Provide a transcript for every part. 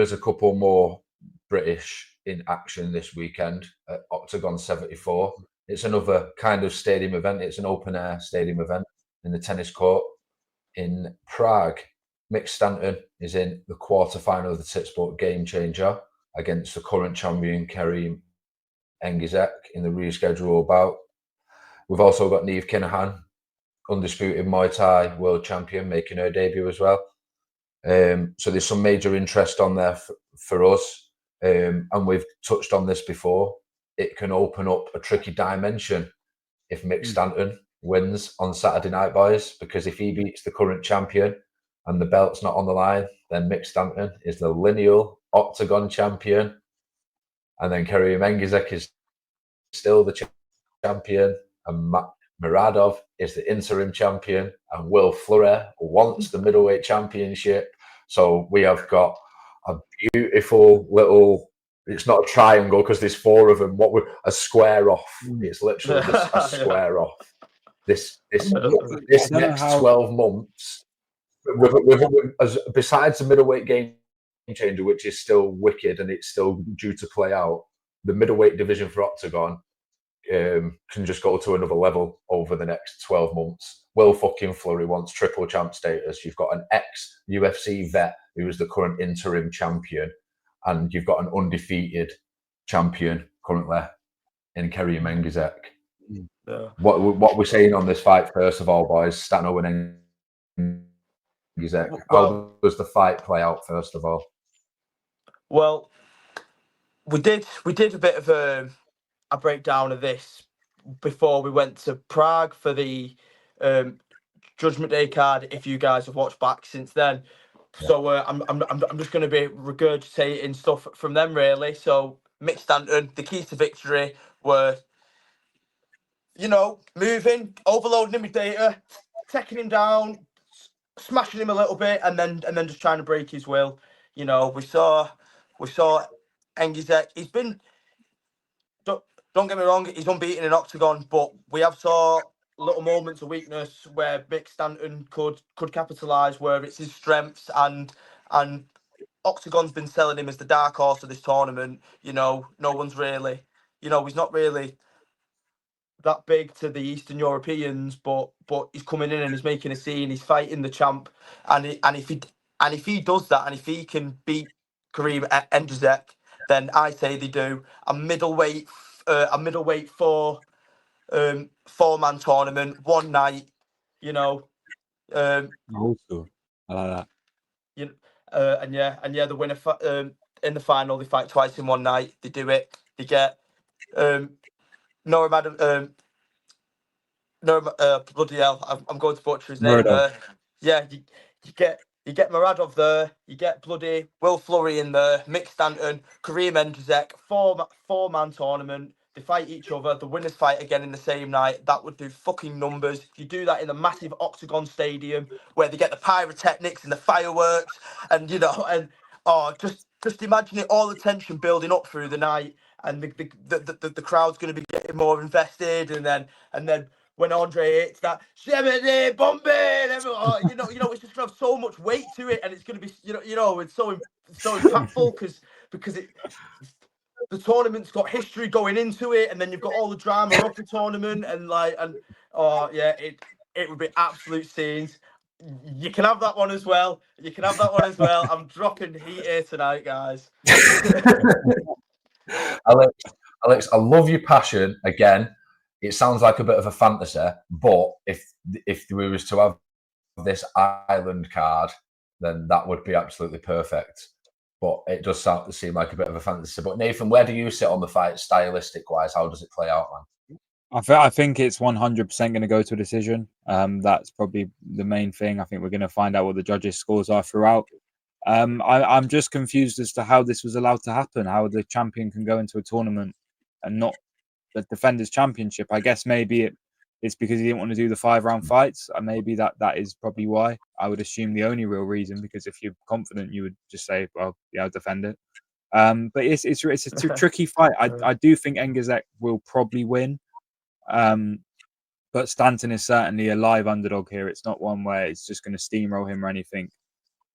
is a couple more British in action this weekend at Oktagon 74. It's another kind of stadium event. It's an open air stadium event in the tennis court in Prague. Mick Stanton is in the quarterfinal of the Tipsport Gamechanger against the current champion Karim Engizek in the rescheduled bout. We've also got Niamh Kinehan, undisputed Muay Thai world champion, making her debut as well. So there's some major interest on there for us. And we've touched on this before. It can open up a tricky dimension if Mick Stanton wins on Saturday night, boys, because if he beats the current champion and the belt's not on the line, then Mick Stanton is the lineal Oktagon champion. And then Karim Engizek is still the champion. And Muradov is the interim champion. And Will Fleury wants the middleweight championship. So we have got a beautiful little, it's not a triangle because there's four of them, a square off. It's literally just a square off. This next 12 months, besides the middleweight game changer, which is still wicked and it's still due to play out, the middleweight division for Oktagon can just go to another level over the next 12 months. Will fucking Fleury wants triple champ status. You've got an ex-UFC vet who is the current interim champion, and you've got an undefeated champion currently in Karim Engizek. Yeah. What we're saying on this fight, first of all, boys, Stano and Engizek. How does the fight play out, first of all? Well, we did a bit of a breakdown of this before we went to Prague for the Judgment Day card. If you guys have watched back since then, so I'm just going to be regurgitating stuff from them really. So Mick Stanton, the keys to victory were, moving, overloading him with data, taking him down, smashing him a little bit, and then just trying to break his will. We saw Engizek. He's been. Don't get me wrong, he's unbeaten in Oktagon, but we have saw little moments of weakness where Mick Stanton could capitalise, where it's his strengths, and Oktagon's been selling him as the dark horse of this tournament. No one's really, he's not really that big to the Eastern Europeans, but he's coming in and he's making a scene. He's fighting the champ, and if he does that, and if he can beat Karim Engizek, then I say they do a middleweight four-man tournament one night. Also, I like that. And the winner in the final, they fight twice in one night. They do it. They get bloody hell, I'm going to butcher his name. You get Muradov there, you get bloody Will Fleury in there, Mick Stanton, Karim Engizek, four-man tournament. They fight each other. The winners fight again in the same night. That would do fucking numbers. If you do that in the massive Oktagon stadium where they get the pyrotechnics and the fireworks, and just imagine it, all the tension building up through the night, and the crowd's going to be getting more invested, and then when Andre hits that Shemini Bombay, it's just going to have so much weight to it, and it's going to be it's so impactful because the tournament's got history going into it, and then you've got all the drama of the tournament, it would be absolute scenes. You can have that one as well. I'm dropping heat here tonight, guys. Alex, I love your passion. Again, it sounds like a bit of a fantasy, but if we was to have this island card, then that would be absolutely perfect. But it does seem like a bit of a fantasy. But Nathan, where do you sit on the fight, stylistic-wise? How does it play out, man? I think it's 100% going to go to a decision. That's probably the main thing. I think we're going to find out what the judges' scores are throughout. I'm just confused as to how this was allowed to happen, how the champion can go into a tournament and not the defender's championship. I guess maybe it's because he didn't want to do the 5-round fights. And maybe that is probably why. I would assume the only real reason, because if you're confident, you would just say, well, yeah, I'll defend it. But it's a tricky fight. I do think Engizek will probably win. But Stanton is certainly a live underdog here. It's not one where it's just going to steamroll him or anything.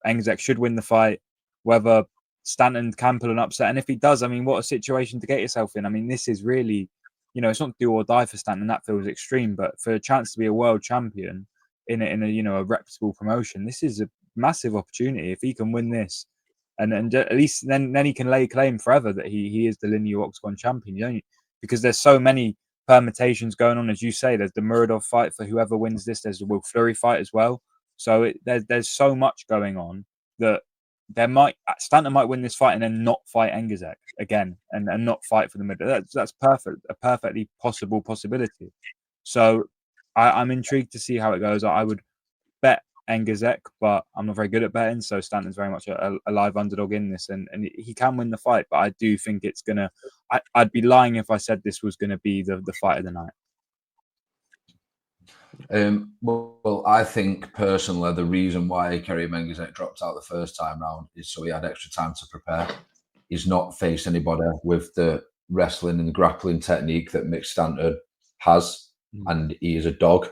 Engizek should win the fight. Whether Stanton can pull an upset. And if he does, I mean, what a situation to get yourself in. I mean, this is really, you know, it's not do or die for Stanton. That feels extreme, but for a chance to be a world champion in a you know, a reputable promotion, this is a massive opportunity. If he can win this, and at least then he can lay claim forever that he is the lineal Octagon champion. You know, because there's so many permutations going on, as you say. There's the Muradov fight for whoever wins this. There's the Will Fleury fight as well. So there's so much going on that Stanton might win this fight and then not fight Engizek again and not fight for the middle. That's a perfectly possible possibility. So I'm intrigued to see how it goes. I would bet Engizek, but I'm not very good at betting. So Stanton's very much a live underdog in this, and he can win the fight. But I do think it's gonna. I'd be lying if I said this was going to be the fight of the night. Well, I think personally the reason why Kerim Engizek dropped out the first time round is so he had extra time to prepare. He's not faced anybody with the wrestling and grappling technique that Mick Stanton has, and he is a dog.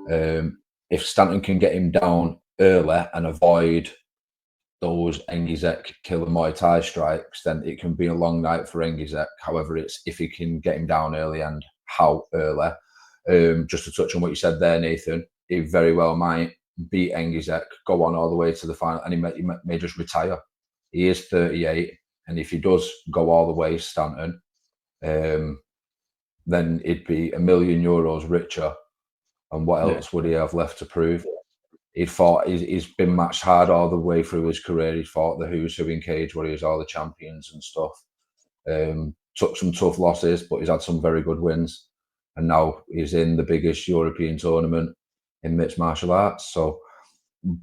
If Stanton can get him down early and avoid those Engizek killer Muay Thai strikes, then it can be a long night for Engizek. However, it's if he can get him down early and how early. Just to touch on what you said there, Nathan, he very well might beat Engizek, go on all the way to the final, and he may just retire. He is 38, and if he does go all the way, Stanton, then he'd be €1 million richer. And what else would he have left to prove? He's been matched hard all the way through his career. He's fought the Who's Who in Cage Warriors, all the champions and stuff. Took some tough losses, but he's had some very good wins. And now he's in the biggest European tournament in mixed martial arts. So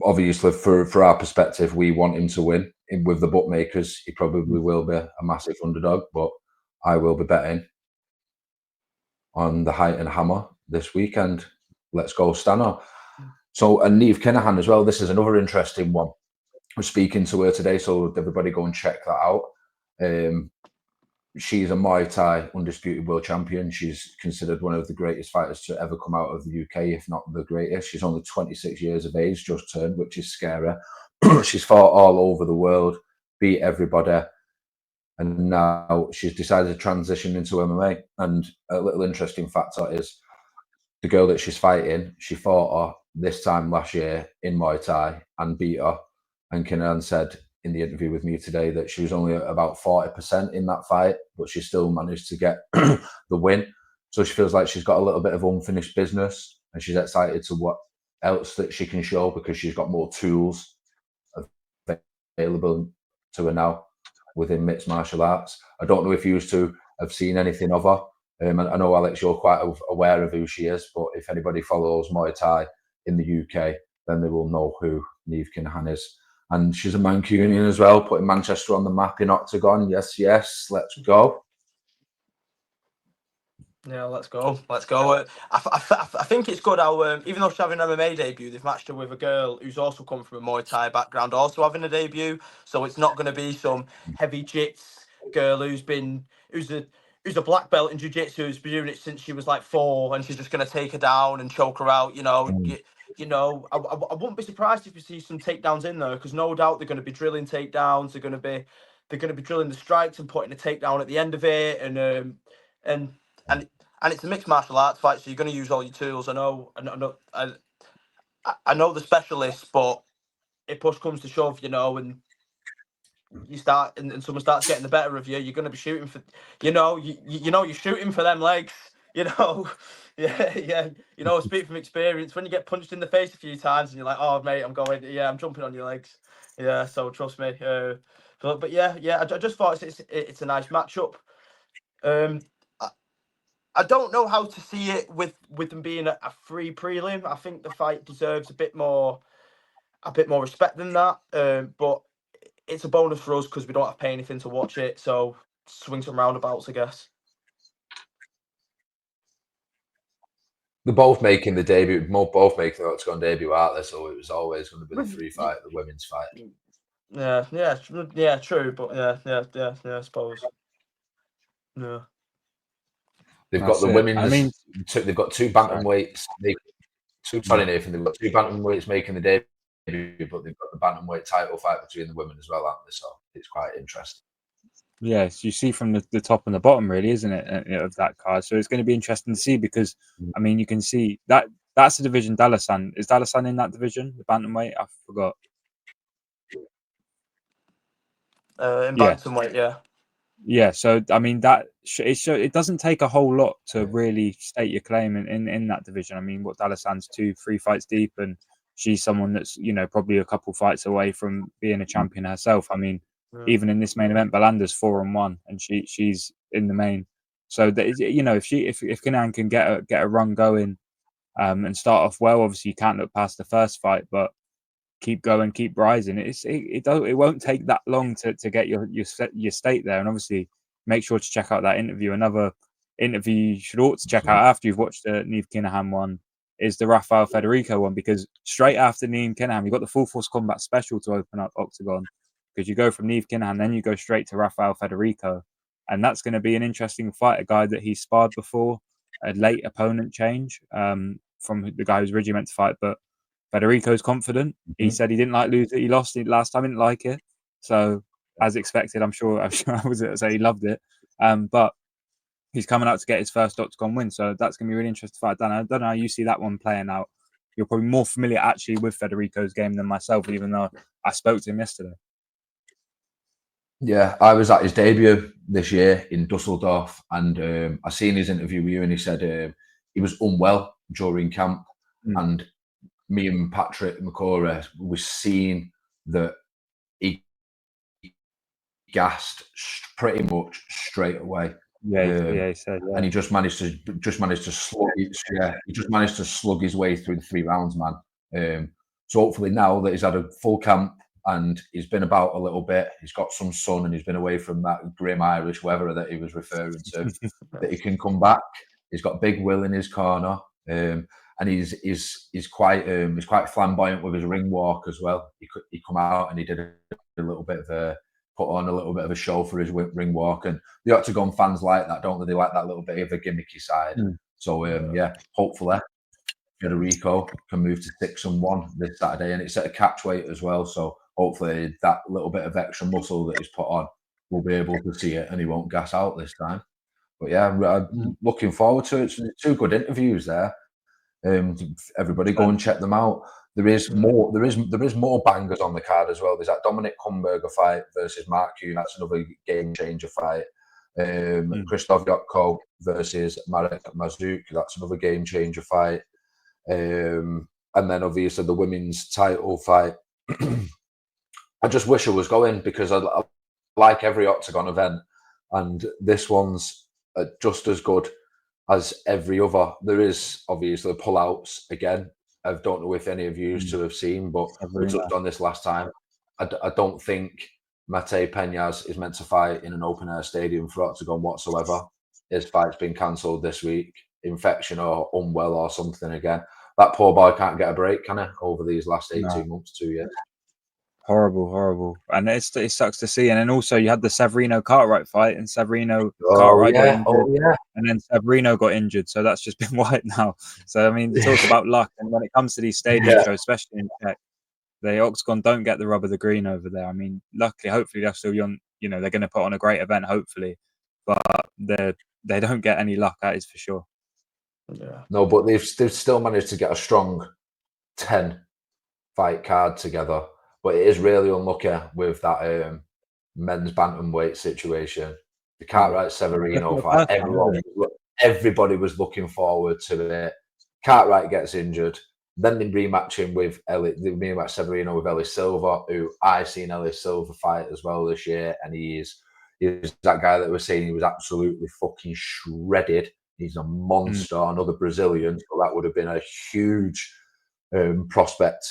obviously, for our perspective, we want him to win. With the bookmakers, he probably will be a massive underdog, but I will be betting on the height and hammer this weekend. Let's go, Stano. So, and Niamh Kinehan as well. This is another interesting one. We're speaking to her today, so everybody go and check that out. She's a Muay Thai undisputed world champion. She's considered one of the greatest fighters to ever come out of the UK, if not the greatest. She's only 26 years of age, just turned, which is scary. She's fought all over the world, beat everybody, and now she's decided to transition into MMA. And a little interesting factor is the girl that she's fighting, she fought her this time last year in Muay Thai and beat her. And Kinehan said in the interview with me today that she was only about 40% in that fight, but she still managed to get the win. So she feels like she's got a little bit of unfinished business, and she's excited to what else that she can show because she's got more tools available to her now within mixed martial arts. I don't know if you used to have seen anything of her. I know, Alex, you're quite aware of who she is, but if anybody follows Muay Thai in the UK, then they will know who Niamh Kinehan is. And she's a Mancunian as well, putting Manchester on the map in Oktagon. Yes, let's go. Yeah, let's go. I think it's good how, even though she's having an MMA debut, they've matched her with a girl who's also come from a Muay Thai background, also having a debut. So it's not going to be some heavy jits girl who's a black belt in jiu-jitsu, who's been doing it since she was like 4, and she's just going to take her down and choke her out. I wouldn't be surprised if you see some takedowns in there, because no doubt they're going to be drilling takedowns. They're going to be drilling the strikes and putting a takedown at the end of it, and it's a mixed martial arts fight, so you're going to use all your tools. I know the specialists, but if push comes to shove, and you start and someone starts getting the better of you, you're going to be shooting for, you're shooting for them legs, yeah. Speak from experience. When you get punched in the face a few times and you're like, oh mate, I'm jumping on your legs. Yeah, so trust me. But yeah, I just thought it's a nice matchup. I don't know how to see it with them being a free prelim. I think the fight deserves a bit more respect than that. But it's a bonus for us because we don't have to pay anything to watch it. So swing some roundabouts, I guess. They're both making the debut. Both making the Octagon debut, aren't they? So it was always going to be the free fight, the women's fight. Yeah, true. But yeah, I suppose. Yeah. They've got the women's. They've got two bantamweights. Nathan. They've got two bantamweights making the but they've got the bantamweight title fight between the women as well, haven't they? So it's quite interesting. Yes, you see from the top and the bottom, really, isn't it, of that card? So it's going to be interesting to see because, I mean, you can see that's the division Dalasan. Is Dalasan in that division, the bantamweight? I forgot. In Yes. bantamweight, yeah. Yeah, so I mean it doesn't take a whole lot to really state your claim in that division. I mean, what Dalasan's 2-3 fights deep, and she's someone that's probably a couple fights away from being a champion herself. I mean, even in this main event, Belanda's 4-1, and she's in the main. So that is, if Kinehan can get a run going, and start off well, obviously you can't look past the first fight, but keep going, keep rising. It won't take that long to get your state there. And obviously, make sure to check out that interview. Another interview you should ought to check out after you've watched the Niamh Kinehan one is the Rafael Federico one, because straight after Niamh Kinehan, you've got the Full Force Combat Special to open up Oktagon, because you go from Niamh Kinehan, then you go straight to Rafael Federico, and that's going to be an interesting fight. A guy that he sparred before, a late opponent change from the guy who's originally meant to fight, but Federico's confident. He said he didn't like losing. He lost it last time. He didn't like it. So, as expected, I'm sure I was going to say he loved it. But he's coming out to get his first Octagon win. So that's going to be really interesting fight. I don't know how you see that one playing out. You're probably more familiar actually with Federico's game than myself, even though I spoke to him yesterday. Yeah, I was at his debut this year in Dusseldorf, and I seen his interview with you, and he said he was unwell during camp, and me and Patrick McCoy was seeing that he gassed pretty much straight away. Yeah, he said, and he just managed to slug. He just managed to slug his way through the 3 rounds, man. So hopefully now that he's had a full camp and he's been about a little bit, he's got some sun, and he's been away from that grim Irish weather that he was referring to, that he can come back. He's got big will in his corner. And he's quite flamboyant with his ring walk as well. He come out and he did a little bit of put on a little bit of a show for his ring walk, and the Oktagon fans like that, don't they? They like that little bit of a gimmicky side. So hopefully Federico can move to 6-1 this Saturday, and it's at a catch weight as well. So hopefully that little bit of extra muscle that he's put on, we'll be able to see it, and he won't gas out this time. But yeah, I'm looking forward to it. It's 2 good interviews there. Everybody go and check them out. There is more bangers on the card as well. There's that Dominic Kumberger fight versus Mark Kuhn. That's another game changer fight. Krzysztof Jotko versus Marek Mazuk. That's another game changer fight. And then obviously the women's title fight. I just wish I was going, because I like every Oktagon event, and this one's just as good as every other. There is obviously pullouts again. I don't know if any of you used to have seen, but we touched on this last time. I don't think Mate Peñas is meant to fight in an open air stadium for Oktagon whatsoever. His fight's been cancelled this week, infection or unwell or something again. That poor boy can't get a break, can he, over these last 18 months, 2 years? Horrible. And it sucks to see. And then also you had the Severino Cartwright fight, and Severino Cartwright got injured. And then Severino got injured. So that's just been white now. So, I mean, talk about luck. And when it comes to these stadium shows, especially in Czech, the Oktagon don't get the rub of the green over there. I mean, luckily, hopefully they're still young. They're going to put on a great event, hopefully. But they don't get any luck, that is for sure. Yeah. No, but they've still managed to get a strong 10 fight card together. But it is really unlucky with that men's bantamweight situation. The Cartwright Severino fight. Everybody was looking forward to it. Cartwright gets injured. Then they rematch him with Severino with Ellis Silva, who I've seen Ellis Silva fight as well this year, and he's that guy that was saying he was absolutely fucking shredded. He's a monster, another Brazilian. So that would have been a huge prospect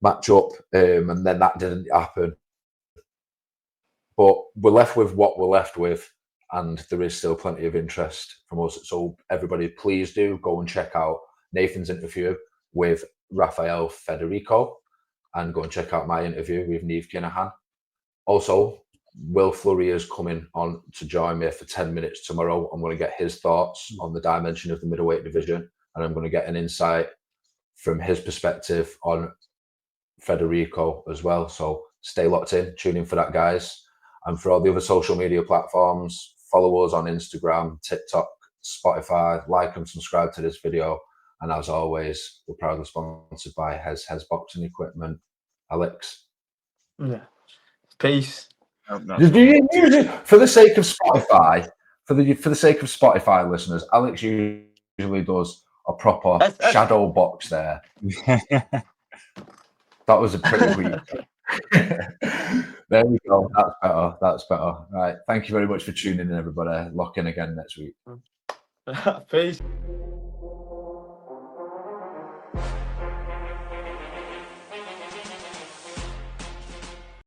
matchup, and then that didn't happen. But we're left with what we're left with, and there is still plenty of interest from us. So everybody, please do go and check out Nathan's interview with Rafael Federico, and go and check out my interview with Niamh Kinehan. Also, Will Flurry is coming on to join me for 10 minutes tomorrow. I'm going to get his thoughts on the dimension of the middleweight division, and I'm going to get an insight from his perspective on Federico as well. So stay locked in, tune in for that, guys. And for all the other social media platforms, follow us on Instagram, TikTok, Spotify, like and subscribe to this video. And as always, we're proudly sponsored by Hez Boxing Equipment. Alex. Yeah. Peace. For the sake of Spotify, for the sake of Spotify listeners, Alex usually does a proper shadow box there. That was a pretty weak. There we go. That's better. That's better. All right. Thank you very much for tuning in, everybody. Lock in again next week. Peace.